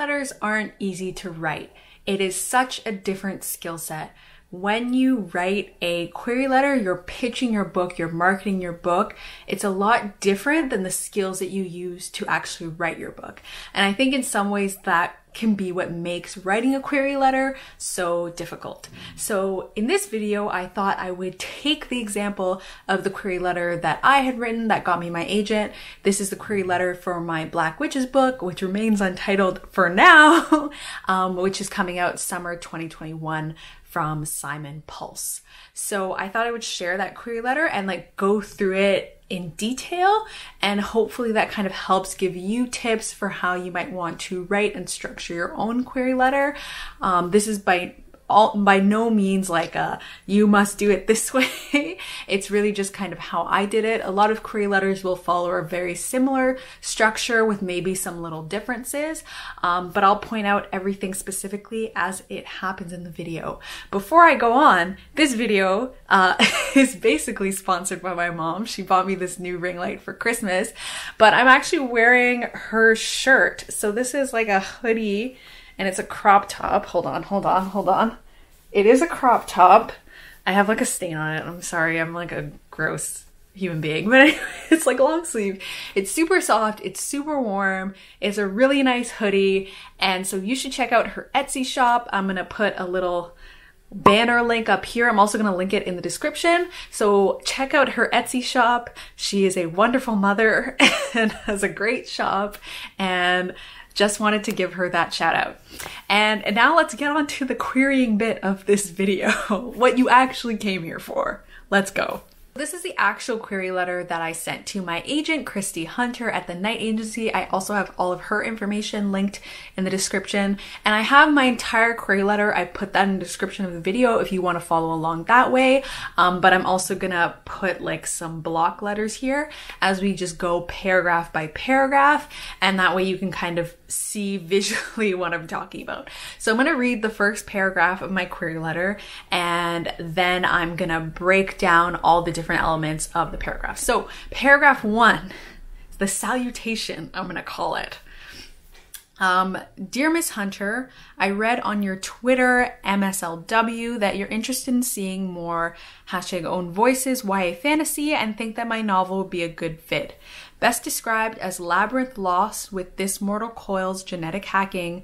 letters aren't easy to write. It is such a different skill set. When you write a query letter, you're pitching your book, you're marketing your book. It's a lot different than the skills that you use to actually write your book. And I think in some ways that can be what makes writing a query letter so difficult. So in this video, I thought I would take the example of the query letter that I had written that got me my agent. This is the query letter for my Black Witches book, which remains untitled for now, which is coming out summer 2021 from Simon Pulse. So I thought I would share that query letter and like go through it in detail, and hopefully that kind of helps give you tips for how you might want to write and structure your own query letter. This is by no means like you must do it this way. It's really just kind of how I did it. A lot of query letters will follow a very similar structure with maybe some little differences, but I'll point out everything specifically as it happens in the video. Before I go on, this video is basically sponsored by my mom. She bought me this new ring light for Christmas, but I'm actually wearing her shirt. So this is like a hoodie and it's a crop top. Hold on. It is a crop top. I have like a stain on it. I'm sorry, I'm like a gross human being, but anyway, it's like long sleeve. It's super soft, it's super warm, it's a really nice hoodie, and so you should check out her Etsy shop. I'm gonna put a little banner link up here. I'm also gonna link it in the description. So check out her Etsy shop. She is a wonderful mother and has a great shop, and just wanted to give her that shout out. And now let's get on to the querying bit of this video, what you actually came here for. Let's go. This is the actual query letter that I sent to my agent, Kristy Hunter at the Knight Agency. I also have all of her information linked in the description, and I have my entire query letter. I put that in the description of the video if you want to follow along that way. But I'm also gonna put like some block letters here as we just go paragraph by paragraph, and that way you can kind of see visually what I'm talking about. So I'm gonna read the first paragraph of my query letter, and then I'm gonna break down all the different elements of the paragraph. So paragraph 1, the salutation, I'm gonna call it. Dear Miss Hunter, I read on your Twitter MSLW that you're interested in seeing more #own voices YA fantasy and think that my novel would be a good fit. Best described as labyrinth lost with this mortal coil's genetic hacking.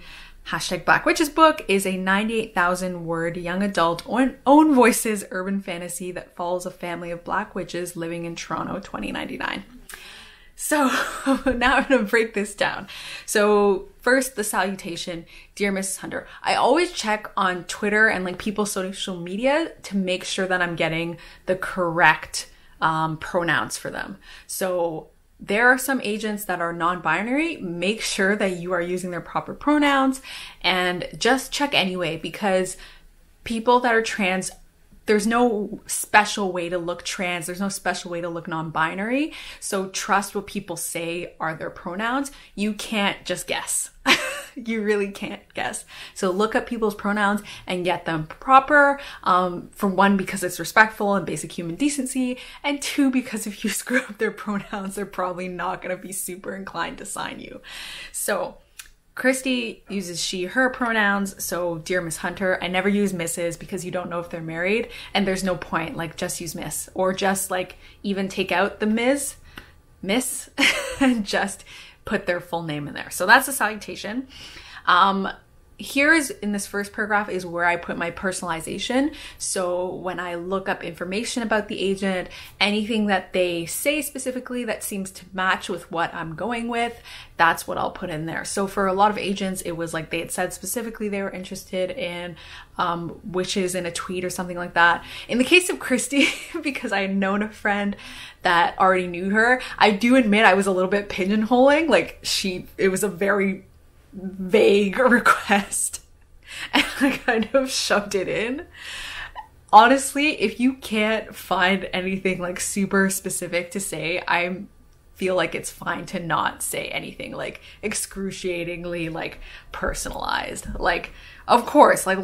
#Black Witches book is a 98,000 word young adult own voices urban fantasy that follows a family of Black witches living in Toronto 2099. So now I'm gonna break this down. So first, the salutation, Dear Mrs. Hunter. I always check on Twitter and like people's social media to make sure that I'm getting the correct pronouns for them. So there are some agents that are non-binary. Make sure that you are using their proper pronouns, and just check anyway, because people that are trans, there's no special way to look trans. There's no special way to look non-binary. So trust what people say are their pronouns. You can't just guess. You really can't guess. So look up people's pronouns and get them proper. For one, because it's respectful and basic human decency. And two, because if you screw up their pronouns, they're probably not going to be super inclined to sign you. So Kristy uses she, her pronouns. So Dear Miss Hunter, I never use Mrs. because you don't know if they're married. And there's no point, like just use Miss. Or just like even take out the Miss, and just put their full name in there. So that's the salutation. Here is, in this first paragraph, is where I put my personalization. So when I look up information about the agent, anything that they say specifically that seems to match with what I'm going with, that's what I'll put in there. So for a lot of agents, it was like they had said specifically they were interested in witches in a tweet or something like that. In the case of Kristy, because I had known a friend that already knew her, I do admit I was a little bit pigeonholing. Like it was a very vague request and I kind of shoved it in. Honestly, if you can't find anything like super specific to say, I feel like it's fine to not say anything like excruciatingly like personalized. Like, of course, like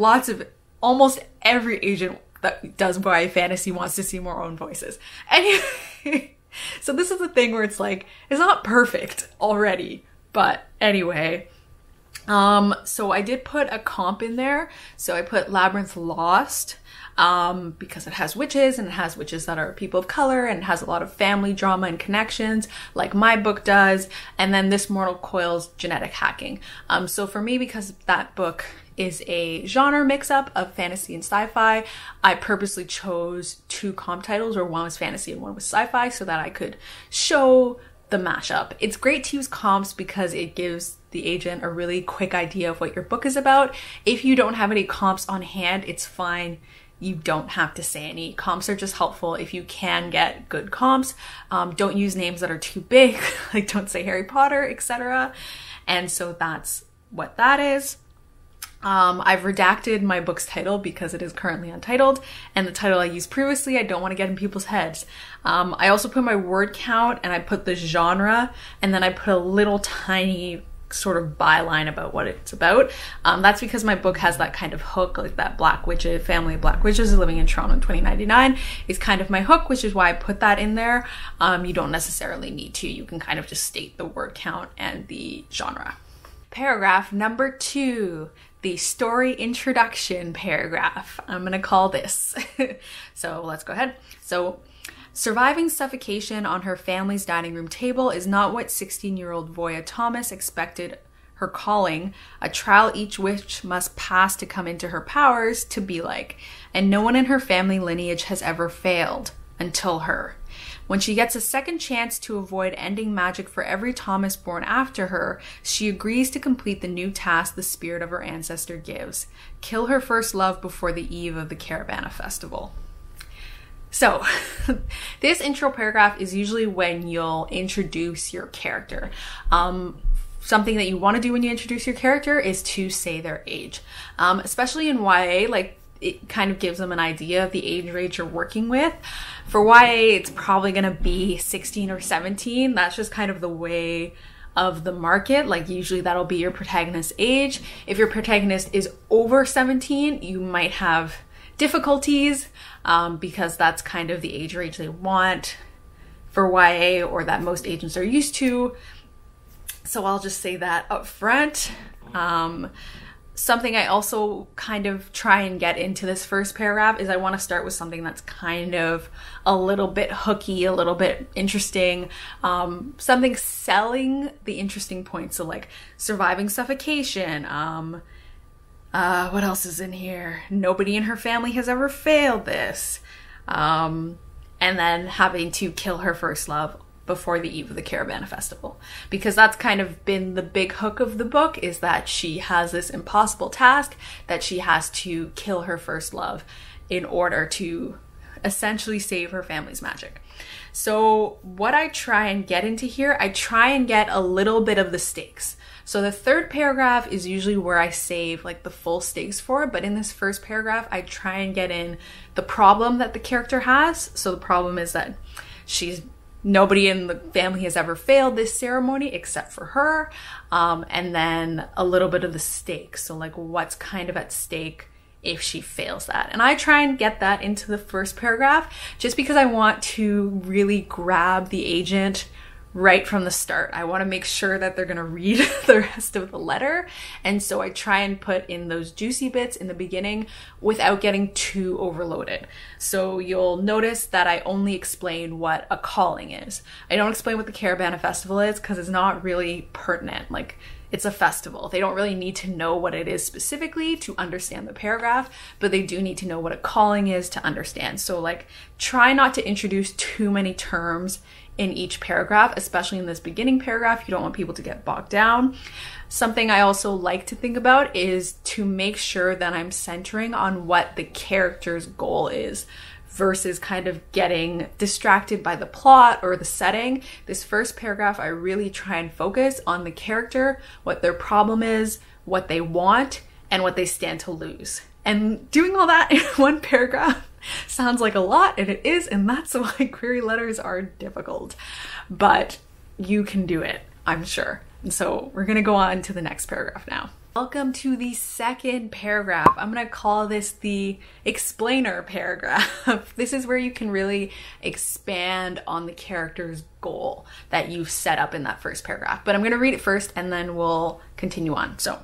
almost every agent that does YA fantasy wants to see more own voices. Anyway, so this is the thing where it's like, it's not perfect already, but anyway. So I did put a comp in there. So I put Labyrinth Lost, because it has witches, and it has witches that are people of color, and it has a lot of family drama and connections, like my book does. And then This Mortal Coil's genetic hacking. So for me, because that book is a genre mix-up of fantasy and sci-fi, I purposely chose 2 comp titles, where one was fantasy and one was sci-fi, so that I could show the mashup. It's great to use comps because it gives the agent a really quick idea of what your book is about. If you don't have any comps on hand, it's fine. You don't have to say any. Comps are just helpful if you can get good comps. Don't use names that are too big, like don't say Harry Potter, etc. And so that's what that is. I've redacted my book's title because it is currently untitled, and the title I used previously, I don't want to get in people's heads. I also put my word count, and I put the genre, and then I put a little tiny sort of byline about what it's about. That's because my book has that kind of hook, like that Black Witches, family of Black Witches living in Toronto in 2099 is kind of my hook, which is why I put that in there. You don't necessarily need to. You can kind of just state the word count and the genre. Paragraph number 2, the story introduction paragraph. I'm going to call this. So let's go ahead. So, surviving suffocation on her family's dining room table is not what 16-year-old Voya Thomas expected her calling, a trial each witch must pass to come into her powers, to be like, and no one in her family lineage has ever failed, until her. When she gets a second chance to avoid ending magic for every Thomas born after her, she agrees to complete the new task the spirit of her ancestor gives: kill her first love before the eve of the Caravana Festival. So, this intro paragraph is usually when you'll introduce your character. Something that you want to do when you introduce your character is to say their age. Especially in YA, like, it kind of gives them an idea of the age range you're working with. For YA, it's probably going to be 16 or 17. That's just kind of the way of the market. Like, usually that'll be your protagonist's age. If your protagonist is over 17, you might have difficulties, because that's kind of the age range they want for YA, or that most agents are used to. So I'll just say that up front. Something I also kind of try and get into this first paragraph is I want to start with something that's kind of a little bit hooky, a little bit interesting, something selling the interesting points. So like surviving suffocation. What else is in here? Nobody in her family has ever failed this. And then having to kill her first love before the eve of the Caravana Festival. Because that's kind of been the big hook of the book, is that she has this impossible task that she has to kill her first love in order to essentially save her family's magic. So what I try and get into here, I try and get a little bit of the stakes. So the third paragraph is usually where I save like the full stakes for, but in this first paragraph, I try and get in the problem that the character has. So the problem is that nobody in the family has ever failed this ceremony except for her. And then a little bit of the stakes. So like what's kind of at stake if she fails that. And I try and get that into the first paragraph just because I want to really grab the agent right from the start. I want to make sure that they're going to read the rest of the letter. And so I try and put in those juicy bits in the beginning without getting too overloaded. So you'll notice that I only explain what a calling is. I don't explain what the Caravana Festival is because it's not really pertinent. Like, it's a festival. They don't really need to know what it is specifically to understand the paragraph, but they do need to know what a calling is to understand. So like, try not to introduce too many terms in each paragraph, especially in this beginning paragraph. You don't want people to get bogged down. Something I also like to think about is to make sure that I'm centering on what the character's goal is versus kind of getting distracted by the plot or the setting. This first paragraph, I really try and focus on the character, what their problem is, what they want, and what they stand to lose. And doing all that in one paragraph sounds like a lot, and it is, and that's why query letters are difficult. But you can do it, I'm sure. And so we're gonna go on to the next paragraph now. Welcome to the second paragraph. I'm gonna call this the explainer paragraph. This is where you can really expand on the character's goal that you've set up in that first paragraph. But I'm gonna read it first and then we'll continue on. So,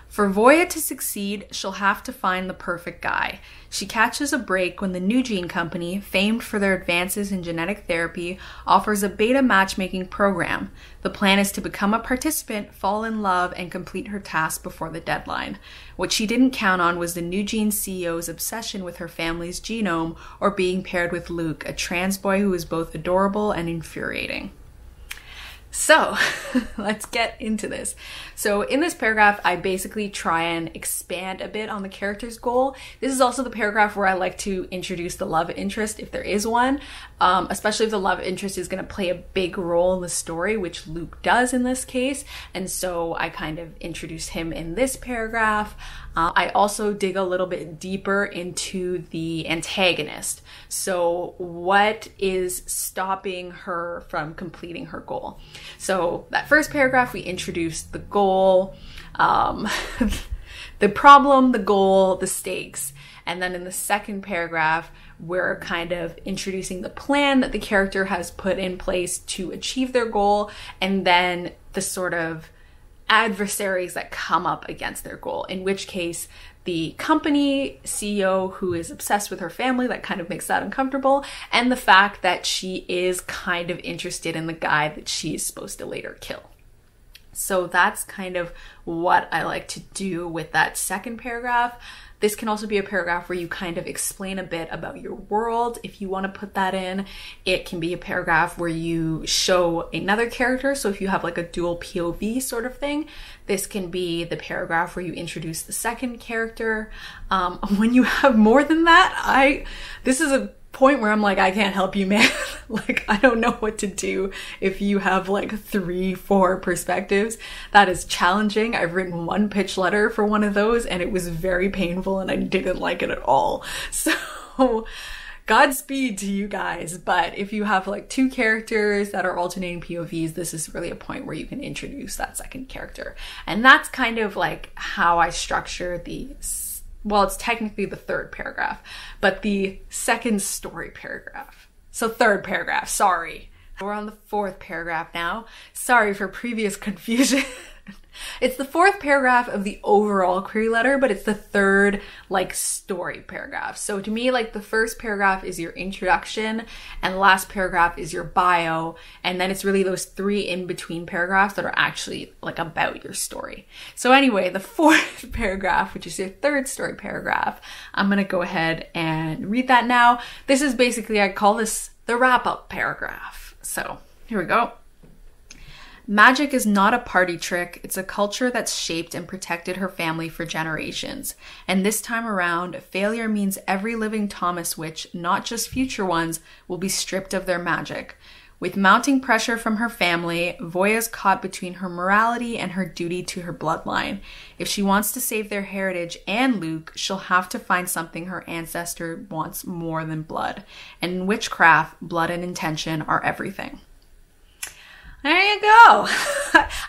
For Voya to succeed, she'll have to find the perfect guy. She catches a break when the New Gene Company, famed for their advances in genetic therapy, offers a beta matchmaking program. The plan is to become a participant, fall in love, and complete her task before the deadline. What she didn't count on was the New Gene CEO's obsession with her family's genome, or being paired with Luke, a trans boy who is both adorable and infuriating. So let's get into this. So in this paragraph, I basically try and expand a bit on the character's goal. This is also the paragraph where I like to introduce the love interest, if there is one, especially if the love interest is going to play a big role in the story, which Luke does in this case. And so I kind of introduce him in this paragraph. I also dig a little bit deeper into the antagonist. So what is stopping her from completing her goal? So that first paragraph, we introduced the goal, the problem, the goal, the stakes. And then in the second paragraph, we're kind of introducing the plan that the character has put in place to achieve their goal, and then the sort of adversaries that come up against their goal, in which case the company CEO who is obsessed with her family, that kind of makes that uncomfortable, and the fact that she is kind of interested in the guy that she is supposed to later kill. So that's kind of what I like to do with that second paragraph. This can also be a paragraph where you kind of explain a bit about your world if you want to put that in. It can be a paragraph where you show another character. So if you have like a dual POV sort of thing, this can be the paragraph where you introduce the second character. When you have more than that, this is a point where I'm like, I can't help you, man. Like, I don't know what to do if you have like 3-4 perspectives. That is challenging. I've written one pitch letter for one of those and it was very painful and I didn't like it at all. So Godspeed to you guys. But if you have like 2 characters that are alternating POVs, this is really a point where you can introduce that second character. And that's kind of like how I structure well, it's technically the third paragraph, but the second story paragraph. So third paragraph, sorry. We're on the fourth paragraph now. Sorry for previous confusion. It's the fourth paragraph of the overall query letter, but it's the third like story paragraph. So to me, like the first paragraph is your introduction and the last paragraph is your bio. And then it's really those 3 in between paragraphs that are actually like about your story. So anyway, the fourth paragraph, which is your third story paragraph, I'm going to go ahead and read that now. This is basically, I call this the wrap up paragraph. So here we go. Magic is not a party trick, it's a culture that's shaped and protected her family for generations. And this time around, failure means every living Thomas witch, not just future ones, will be stripped of their magic. With mounting pressure from her family, Voya's caught between her morality and her duty to her bloodline. If she wants to save their heritage and Luke, she'll have to find something her ancestor wants more than blood. And in witchcraft, blood and intention are everything. There you go.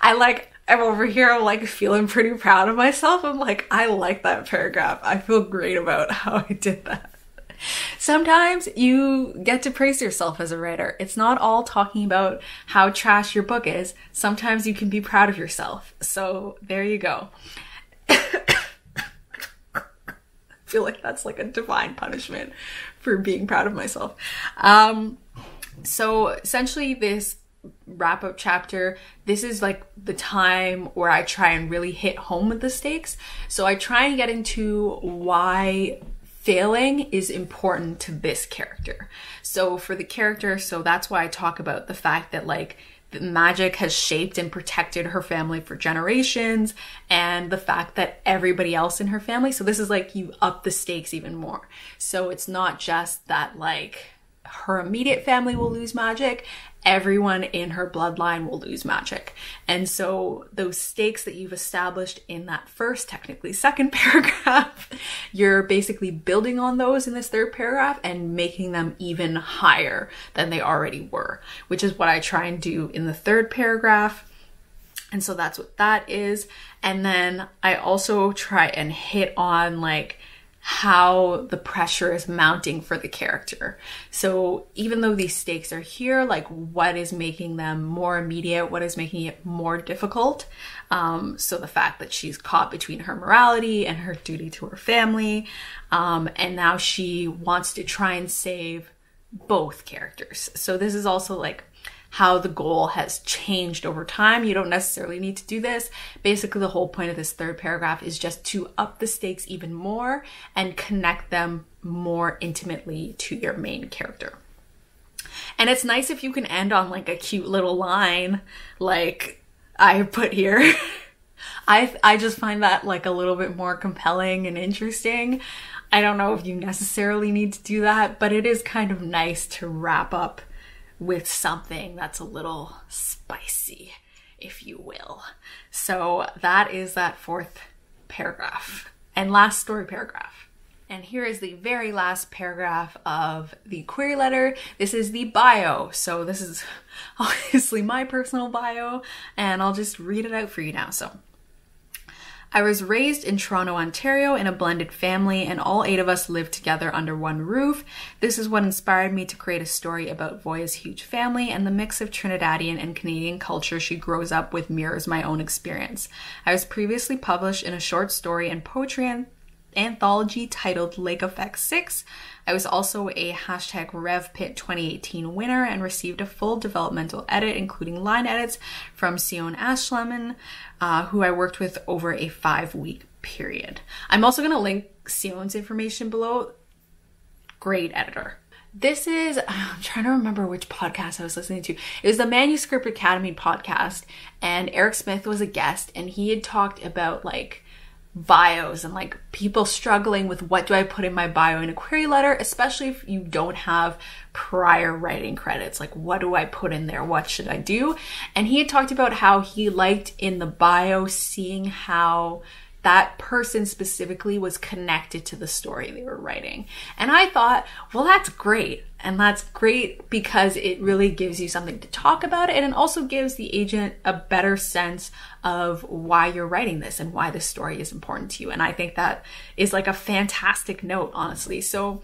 I'm over here, I'm like feeling pretty proud of myself. I'm like, I like that paragraph. I feel great about how I did that. Sometimes you get to praise yourself as a writer. It's not all talking about how trash your book is. Sometimes you can be proud of yourself. So there you go. I feel like that's like a divine punishment for being proud of myself. So essentially this wrap up chapter, this is like the time where I try and really hit home with the stakes. So I try and get into why failing is important to this character. So for the character, so that's why I talk about the fact that like the magic has shaped and protected her family for generations, and the fact that everybody else in her family, so this is like you up the stakes even more. So it's not just that like her immediate family will lose magic, everyone in her bloodline will lose magic. And so those stakes that you've established in that first, technically second paragraph, you're basically building on those in this third paragraph and making them even higher than they already were, which is what I try and do in the third paragraph. And so that's what that is. And then I also try and hit on like how the pressure is mounting for the character. So even though these stakes are here, like what is making them more immediate, what is making it more difficult. So the fact that she's caught between her morality and her duty to her family. And now she wants to try and save both characters. So this is also like how the goal has changed over time. You don't necessarily need to do this. Basically, the whole point of this third paragraph is just to up the stakes even more and connect them more intimately to your main character. And it's nice if you can end on like a cute little line like I put here. I just find that like a little bit more compelling and interesting. I don't know if you necessarily need to do that, but it is kind of nice to wrap up with something that's a little spicy, if you will. So that is that fourth paragraph and last story paragraph. And here is the very last paragraph of the query letter. This is the bio. So this is obviously my personal bio, and I'll just read it out for you now. So, I was raised in Toronto, Ontario in a blended family, and all 8 of us lived together under one roof. This is what inspired me to create a story about Voya's huge family, and the mix of Trinidadian and Canadian culture she grows up with mirrors my own experience. I was previously published in a short story and poetry anthology titled Lake Effect 6. I was also a #RevPit 2018 winner and received a full developmental edit, including line edits from Sion Ashleman, who I worked with over a 5-week period. I'm also going to link Sion's information below. Great editor. This is, I'm trying to remember which podcast I was listening to. It was the Manuscript Academy podcast, and Eric Smith was a guest, and he had talked about like bios and like people struggling with what do I put in my bio in a query letter, especially if you don't have prior writing credits. Like, what do I put in there? What should I do? And he had talked about how he liked in the bio seeing how that person specifically was connected to the story they were writing. And I thought, well, that's great. And that's great because it really gives you something to talk about, and it also gives the agent a better sense of why you're writing this and why this story is important to you. And I think that is like a fantastic note, honestly. So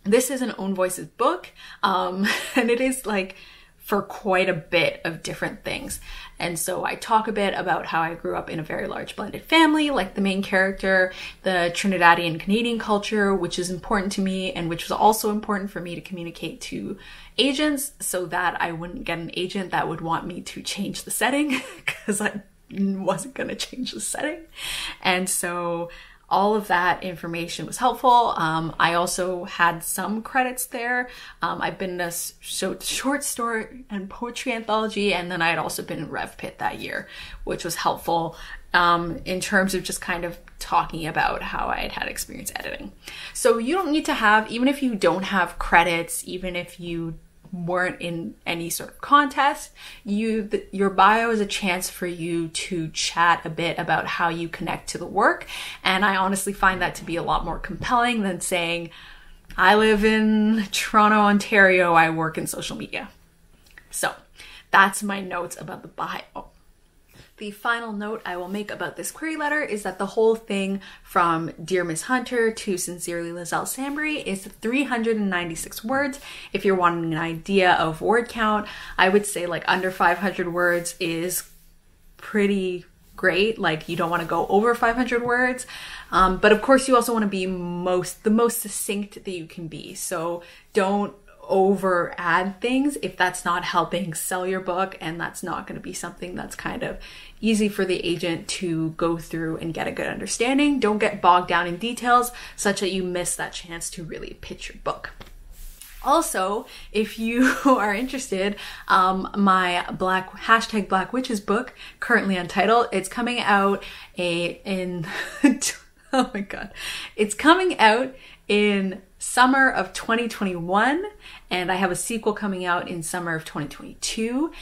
this is an Own Voices book, and it is like for quite a bit of different things. And so I talk a bit about how I grew up in a very large blended family, like the main character, the Trinidadian Canadian culture, which is important to me and which was also important for me to communicate to agents so that I wouldn't get an agent that would want me to change the setting because I wasn't going to change the setting. And so all of that information was helpful. I also had some credits there. I've been in a short story and poetry anthology, and then I had also been in RevPit that year, which was helpful in terms of just kind of talking about how I had experience editing. So you don't need to have, even if you don't have credits, even if you weren't in any sort of contest, your bio is a chance for you to chat a bit about how you connect to the work. And I honestly find that to be a lot more compelling than saying, I live in Toronto, Ontario, I work in social media. So that's my notes about the bio. The final note I will make about this query letter is that the whole thing from Dear Miss Hunter to Sincerely Liselle Sambury is 396 words. If you're wanting an idea of word count, I would say like under 500 words is pretty great. Like you don't want to go over 500 words. But of course you also want to be the most succinct that you can be. So don't over add things if that's not helping sell your book, and that's not going to be something that's kind of easy for the agent to go through and get a good understanding. Don't get bogged down in details such that you miss that chance to really pitch your book. Also, if you are interested, my Black Witches book, currently untitled, it's coming out in oh my god, it's coming out in summer of 2021, and I have a sequel coming out in summer of 2022.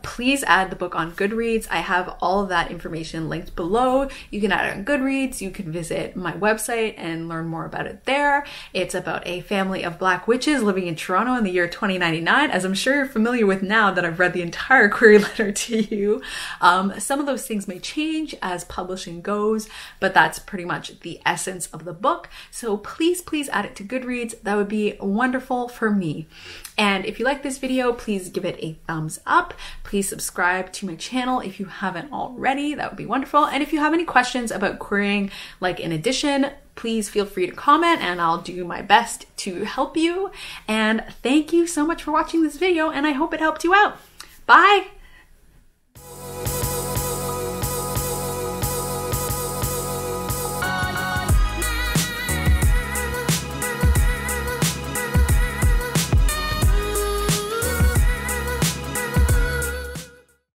please add the book on Goodreads. I have all of that information linked below. You can add it on Goodreads. You can visit my website and learn more about it there. It's about a family of Black witches living in Toronto in the year 2099, as I'm sure you're familiar with now that I've read the entire query letter to you. Some of those things may change as publishing goes, but that's pretty much the essence of the book. So please add it to Goodreads. That would be wonderful for me. And if you like this video, please give it a thumbs up. Please subscribe to my channel if you haven't already. That would be wonderful. And if you have any questions about querying, like in addition, please feel free to comment and I'll do my best to help you. And thank you so much for watching this video, and I hope it helped you out. Bye!